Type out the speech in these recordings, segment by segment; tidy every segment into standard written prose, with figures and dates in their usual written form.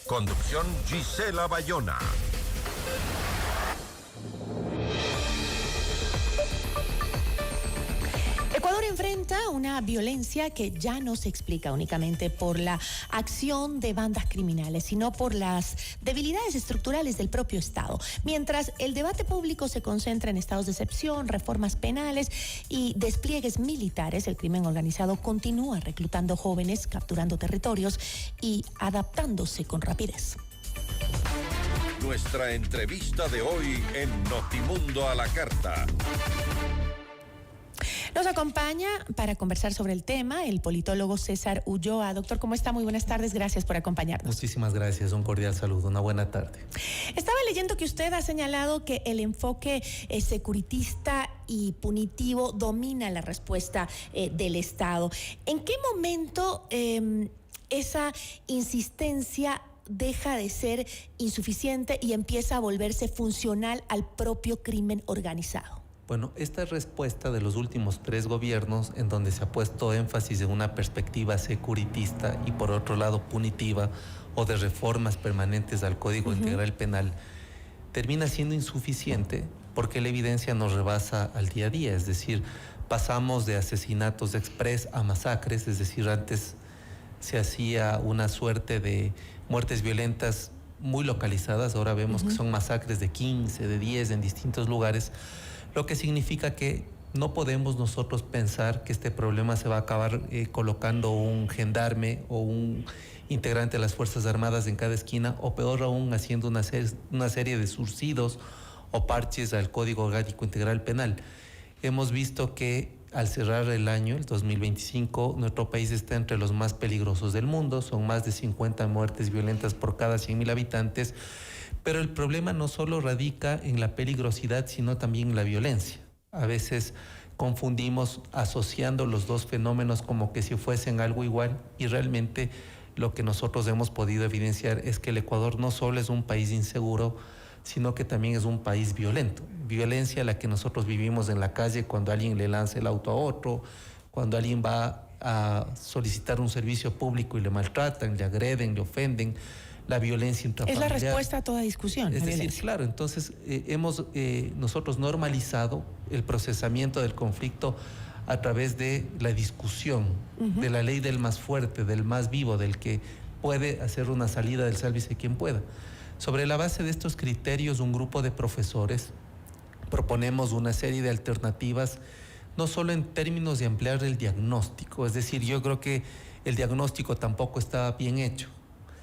Conducción Gisela Bayona. Ecuador enfrenta una violencia que ya no se explica únicamente por la acción de bandas criminales, sino por las debilidades estructurales del propio Estado. Mientras el debate público se concentra en estados de excepción, reformas penales y despliegues militares, el crimen organizado continúa reclutando jóvenes, capturando territorios y adaptándose con rapidez. Nuestra entrevista de hoy en Notimundo a la Carta. Nos acompaña para conversar sobre el tema el politólogo César Ulloa. Doctor, ¿cómo está? Muy buenas tardes, gracias por acompañarnos. Muchísimas gracias, un cordial saludo, una buena tarde. Estaba leyendo que usted ha señalado que el enfoque securitista y punitivo domina la respuesta del Estado. ¿En qué momento esa insistencia deja de ser insuficiente y empieza a volverse funcional al propio crimen organizado? Bueno, esta es respuesta de los últimos 3 gobiernos en donde se ha puesto énfasis en una perspectiva securitista y por otro lado punitiva o de reformas permanentes al Código Integral Penal, termina siendo insuficiente porque la evidencia nos rebasa al día a día. Es decir, pasamos de asesinatos express a masacres, es decir, antes se hacía una suerte de muertes violentas muy localizadas, ahora vemos que son masacres de 15, de 10 en distintos lugares, lo que significa que no podemos nosotros pensar que este problema se va a acabar colocando un gendarme o un integrante de las Fuerzas Armadas en cada esquina, o peor aún, haciendo una serie de surcidos o parches al Código Orgánico Integral Penal. Hemos visto que al cerrar el año, el 2025, nuestro país está entre los más peligrosos del mundo, son más de 50 muertes violentas por cada 100,000 habitantes, pero el problema no solo radica en la peligrosidad, sino también en la violencia. A veces confundimos asociando los dos fenómenos como que si fuesen algo igual, y realmente lo que nosotros hemos podido evidenciar es que el Ecuador no solo es un país inseguro, sino que también es un país violento. Violencia la que nosotros vivimos en la calle cuando alguien le lanza el auto a otro, cuando alguien va a solicitar un servicio público y le maltratan, le agreden, le ofenden. La violencia intrafamiliar. Es la respuesta a toda discusión. Es decir, claro, entonces hemos nosotros normalizado el procesamiento del conflicto a través de la discusión, de la ley del más fuerte, del más vivo, del que puede hacer una salida del sálvese quien pueda. Sobre la base de estos criterios, un grupo de profesores proponemos una serie de alternativas, no solo en términos de ampliar el diagnóstico, es decir, yo creo que el diagnóstico tampoco está bien hecho,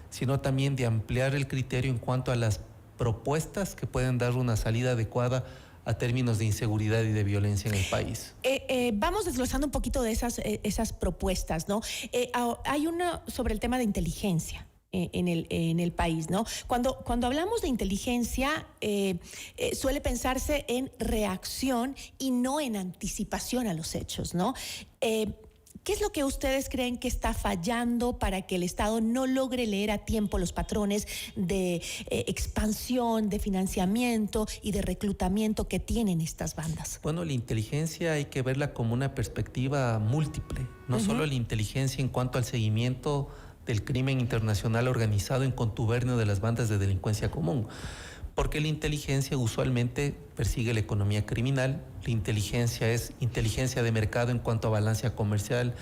sino también de ampliar el criterio en cuanto a las propuestas que pueden dar una salida adecuada a términos de inseguridad y de violencia en el país. Vamos desglosando un poquito de esas propuestas, ¿no? Hay una sobre el tema de inteligencia en el país, ¿no? Cuando hablamos de inteligencia, suele pensarse en reacción y no en anticipación a los hechos, ¿no? ¿Qué es lo que ustedes creen que está fallando para que el Estado no logre leer a tiempo los patrones de expansión, de financiamiento y de reclutamiento que tienen estas bandas? Bueno, la inteligencia hay que verla como una perspectiva múltiple, no solo la inteligencia en cuanto al seguimiento del crimen internacional organizado en contubernio de las bandas de delincuencia común, porque la inteligencia usualmente persigue la economía criminal, la inteligencia es inteligencia de mercado en cuanto a balanza comercial,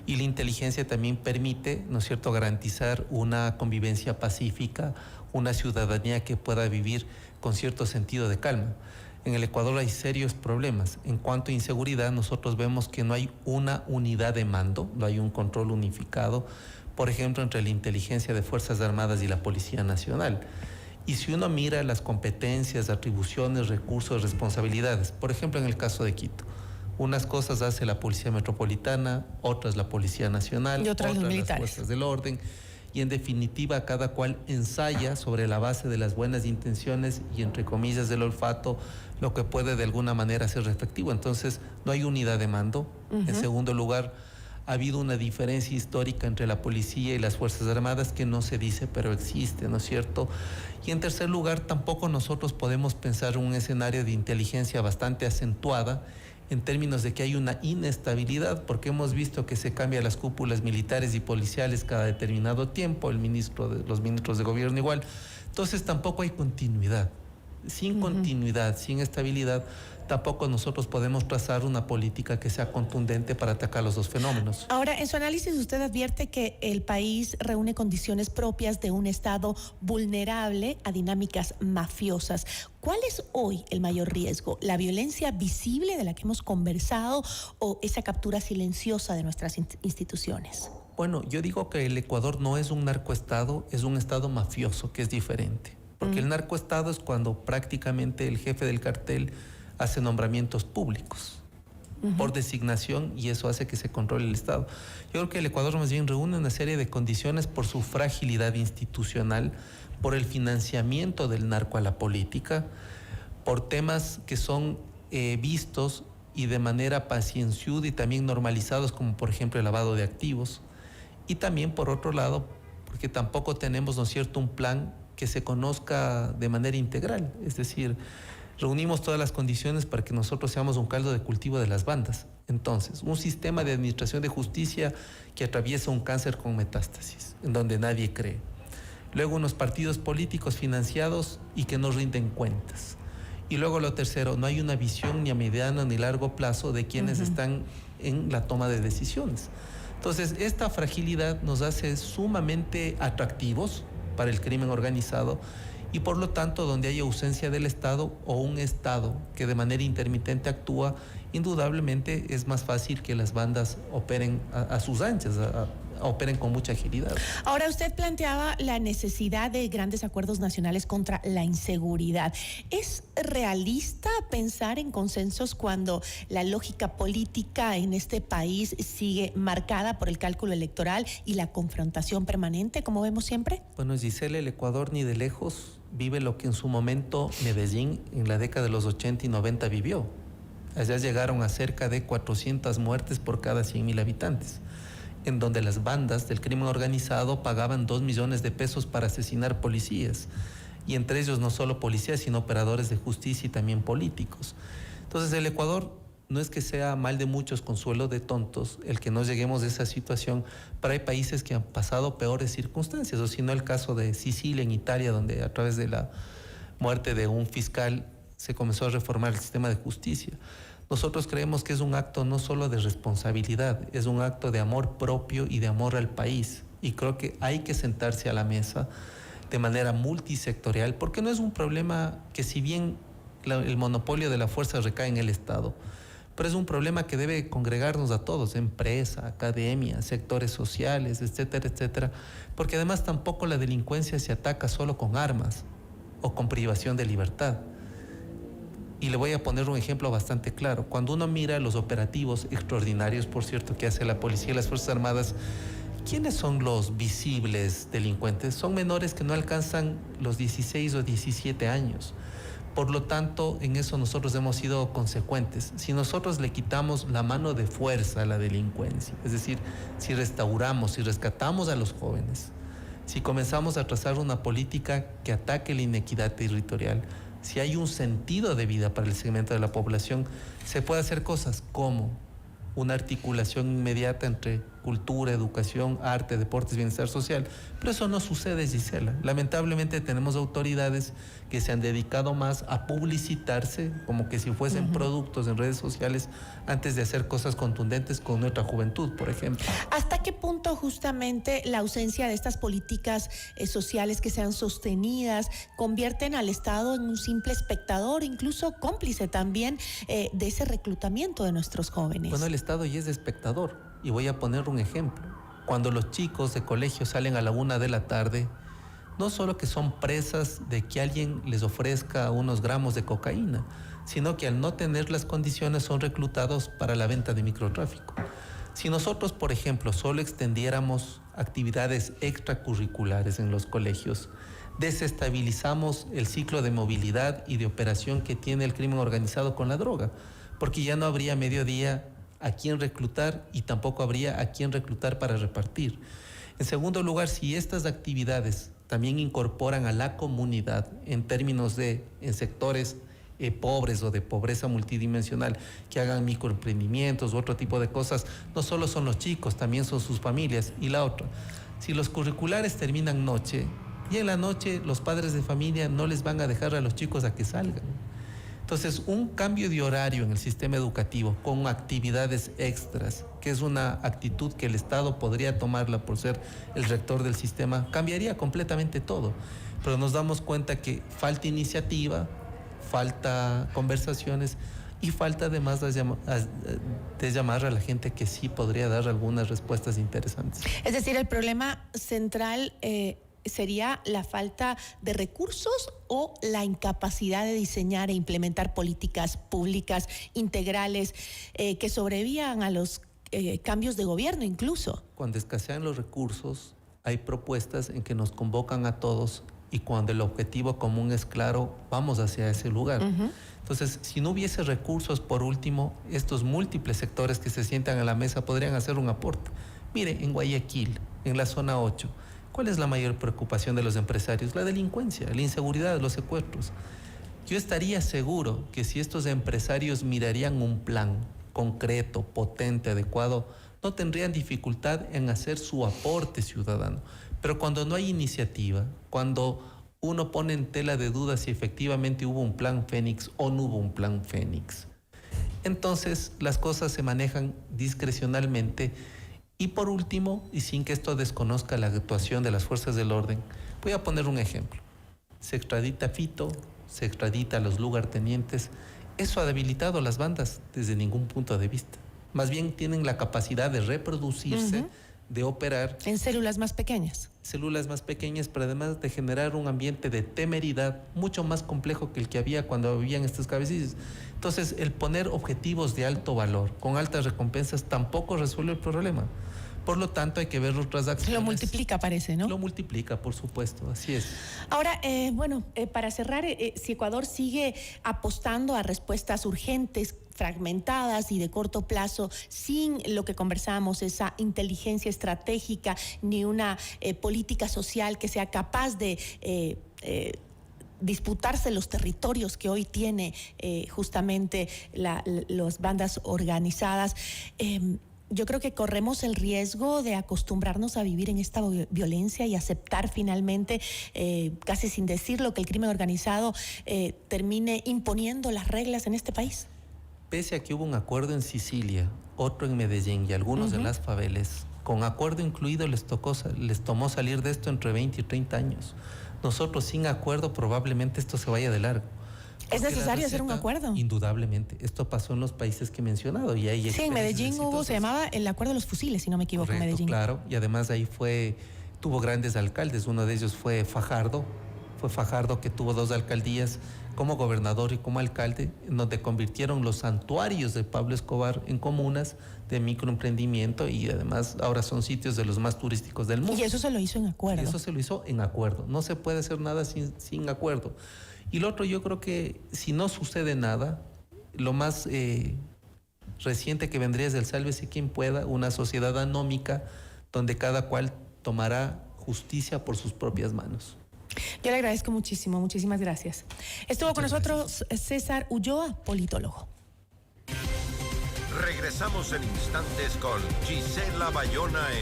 y la inteligencia también permite, ¿no es cierto?, garantizar una convivencia pacífica, una ciudadanía que pueda vivir con cierto sentido de calma. En el Ecuador hay serios problemas. En cuanto a inseguridad, nosotros vemos que no hay una unidad de mando, no hay un control unificado, por ejemplo, entre la inteligencia de Fuerzas Armadas y la Policía Nacional. Y si uno mira las competencias, atribuciones, recursos, responsabilidades, por ejemplo, en el caso de Quito, unas cosas hace la Policía Metropolitana, otras la Policía Nacional, y otras los militares, las Fuerzas del Orden, y en definitiva cada cual ensaya sobre la base de las buenas intenciones y entre comillas del olfato lo que puede de alguna manera ser efectivo. Entonces no hay unidad de mando. En segundo lugar, ha habido una diferencia histórica entre la policía y las Fuerzas Armadas que no se dice, pero existe, ¿no es cierto? Y en tercer lugar, tampoco nosotros podemos pensar en un escenario de inteligencia bastante acentuada en términos de que hay una inestabilidad, porque hemos visto que se cambian las cúpulas militares y policiales cada determinado tiempo, los ministros de gobierno igual. Entonces tampoco hay continuidad. Sin continuidad, sin estabilidad, tampoco nosotros podemos trazar una política que sea contundente para atacar los dos fenómenos. Ahora, en su análisis usted advierte que el país reúne condiciones propias de un Estado vulnerable a dinámicas mafiosas. ¿Cuál es hoy el mayor riesgo? ¿La violencia visible de la que hemos conversado o esa captura silenciosa de nuestras instituciones? Bueno, yo digo que el Ecuador no es un narcoestado, es un Estado mafioso, que es diferente. Porque el narcoestado es cuando prácticamente el jefe del cartel hace nombramientos públicos por designación, y eso hace que se controle el Estado. Yo creo que el Ecuador más bien reúne una serie de condiciones por su fragilidad institucional, por el financiamiento del narco a la política, por temas que son vistos y de manera pacienciuda y también normalizados, como por ejemplo el lavado de activos, y también por otro lado, porque tampoco tenemos, ¿no es cierto?, un plan que se conozca de manera integral. Es decir, reunimos todas las condiciones para que nosotros seamos un caldo de cultivo de las bandas. Entonces, un sistema de administración de justicia que atraviesa un cáncer con metástasis, en donde nadie cree. Luego, unos partidos políticos financiados y que no rinden cuentas. Y luego lo tercero, no hay una visión ni a mediano ni largo plazo de quienes están en la toma de decisiones. Entonces, esta fragilidad nos hace sumamente atractivos para el crimen organizado, y por lo tanto, donde hay ausencia del Estado o un Estado que de manera intermitente actúa, indudablemente es más fácil que las bandas operen a sus anchas, operen con mucha agilidad. Ahora, usted planteaba la necesidad de grandes acuerdos nacionales contra la inseguridad. ¿Es realista pensar en consensos cuando la lógica política en este país sigue marcada por el cálculo electoral y la confrontación permanente, como vemos siempre? Bueno, Gisela, el Ecuador ni de lejos vive lo que en su momento Medellín en la década de los 80 y 90 vivió. Allá llegaron a cerca de 400 muertes por cada 100.000 habitantes, en donde las bandas del crimen organizado pagaban 2 millones de pesos para asesinar policías, y entre ellos no solo policías, sino operadores de justicia y también políticos. Entonces, el Ecuador no es que sea mal de muchos, consuelo de tontos, el que no lleguemos a esa situación, pero hay países que han pasado peores circunstancias, o si no el caso de Sicilia en Italia, donde a través de la muerte de un fiscal se comenzó a reformar el sistema de justicia. Nosotros creemos que es un acto no solo de responsabilidad, es un acto de amor propio y de amor al país. Y creo que hay que sentarse a la mesa de manera multisectorial, porque no es un problema que, si bien el monopolio de la fuerza recae en el Estado, pero es un problema que debe congregarnos a todos, empresa, academia, sectores sociales, etcétera, etcétera, porque además tampoco la delincuencia se ataca solo con armas o con privación de libertad. Y le voy a poner un ejemplo bastante claro. Cuando uno mira los operativos extraordinarios, por cierto, que hace la policía y las Fuerzas Armadas, ¿quiénes son los visibles delincuentes? Son menores que no alcanzan los 16 o 17 años. Por lo tanto, en eso nosotros hemos sido consecuentes. Si nosotros le quitamos la mano de fuerza a la delincuencia, es decir, si restauramos, si rescatamos a los jóvenes, si comenzamos a trazar una política que ataque la inequidad territorial, si hay un sentido de vida para el segmento de la población, se puede hacer cosas como una articulación inmediata entre cultura, educación, arte, deportes, bienestar social. Pero eso no sucede, Gisela. Lamentablemente tenemos autoridades que se han dedicado más a publicitarse como que si fuesen productos en redes sociales, antes de hacer cosas contundentes con nuestra juventud, por ejemplo. ¿Hasta qué punto justamente la ausencia de estas políticas sociales que sean sostenidas convierten al Estado en un simple espectador, incluso cómplice también de ese reclutamiento de nuestros jóvenes? Bueno, el Estado ya es espectador, y voy a poner un ejemplo. Cuando los chicos de colegio salen a la 1 de la tarde, no solo que son presas de que alguien les ofrezca unos gramos de cocaína, sino que al no tener las condiciones son reclutados para la venta de microtráfico. Si nosotros, por ejemplo, solo extendiéramos actividades extracurriculares en los colegios, desestabilizamos el ciclo de movilidad y de operación que tiene el crimen organizado con la droga, porque ya no habría mediodía a quién reclutar y tampoco habría a quién reclutar para repartir. En segundo lugar, si estas actividades también incorporan a la comunidad en términos de, en sectores pobres o de pobreza multidimensional, que hagan microemprendimientos u otro tipo de cosas, no solo son los chicos, también son sus familias. Y la otra, si los curriculares terminan noche, y en la noche los padres de familia no les van a dejar a los chicos a que salgan. Entonces, un cambio de horario en el sistema educativo con actividades extras, que es una actitud que el Estado podría tomarla por ser el rector del sistema, cambiaría completamente todo. Pero nos damos cuenta que falta iniciativa, falta conversaciones y falta además de llamar a la gente que sí podría dar algunas respuestas interesantes. Es decir, el problema central sería la falta de recursos o la incapacidad de diseñar e implementar políticas públicas integrales que sobrevivan a los cambios de gobierno incluso. Cuando escasean los recursos, hay propuestas en que nos convocan a todos y cuando el objetivo común es claro, vamos hacia ese lugar. Entonces, si no hubiese recursos, por último, estos múltiples sectores que se sientan a la mesa podrían hacer un aporte. Mire, en Guayaquil, en la zona 8, ¿cuál es la mayor preocupación de los empresarios? La delincuencia, la inseguridad, los secuestros. Yo estaría seguro que si estos empresarios mirarían un plan concreto, potente, adecuado, no tendrían dificultad en hacer su aporte ciudadano. Pero cuando no hay iniciativa, cuando uno pone en tela de duda si efectivamente hubo un plan Fénix o no hubo un plan Fénix, entonces las cosas se manejan discrecionalmente. Y por último, y sin que esto desconozca la actuación de las fuerzas del orden, voy a poner un ejemplo. Se extradita a Fito, se extradita a los lugartenientes. Eso ha debilitado a las bandas desde ningún punto de vista. Más bien tienen la capacidad de reproducirse, de operar. En células más pequeñas. Células más pequeñas, pero además de generar un ambiente de temeridad mucho más complejo que el que había cuando vivían estos cabecillas. Entonces, el poner objetivos de alto valor, con altas recompensas, tampoco resuelve el problema. Por lo tanto, hay que ver otras acciones. Lo multiplica, parece, ¿no? Lo multiplica, por supuesto, así es. Ahora, para cerrar, si Ecuador sigue apostando a respuestas urgentes, fragmentadas y de corto plazo, sin lo que conversábamos, esa inteligencia estratégica, ni una política social que sea capaz de disputarse los territorios que hoy tiene justamente las bandas organizadas, yo creo que corremos el riesgo de acostumbrarnos a vivir en esta violencia y aceptar finalmente, casi sin decirlo, que el crimen organizado termine imponiendo las reglas en este país. Pese a que hubo un acuerdo en Sicilia, otro en Medellín y algunos en las favelas, con acuerdo incluido les tomó salir de esto entre 20 y 30 años. Nosotros sin acuerdo probablemente esto se vaya de largo. ¿Es necesario hacer un acuerdo? Indudablemente. Esto pasó en los países que he mencionado. Y hay sí, en Medellín se llamaba el acuerdo de los fusiles, si no me equivoco. Correcto, Medellín. Claro, y además ahí tuvo grandes alcaldes. Uno de ellos fue Fajardo. Fue Fajardo que tuvo 2 alcaldías como gobernador y como alcalde, en donde convirtieron los santuarios de Pablo Escobar en comunas de microemprendimiento y además ahora son sitios de los más turísticos del mundo. Y eso se lo hizo en acuerdo. Y eso se lo hizo en acuerdo. No se puede hacer nada sin acuerdo. Y lo otro, yo creo que si no sucede nada, lo más reciente que vendría es del sálvese quien pueda, una sociedad anómica donde cada cual tomará justicia por sus propias manos. Yo le agradezco muchísimo, muchísimas gracias. Estuvo con nosotros César Ulloa, politólogo. Regresamos en instantes con Gisela Bayona en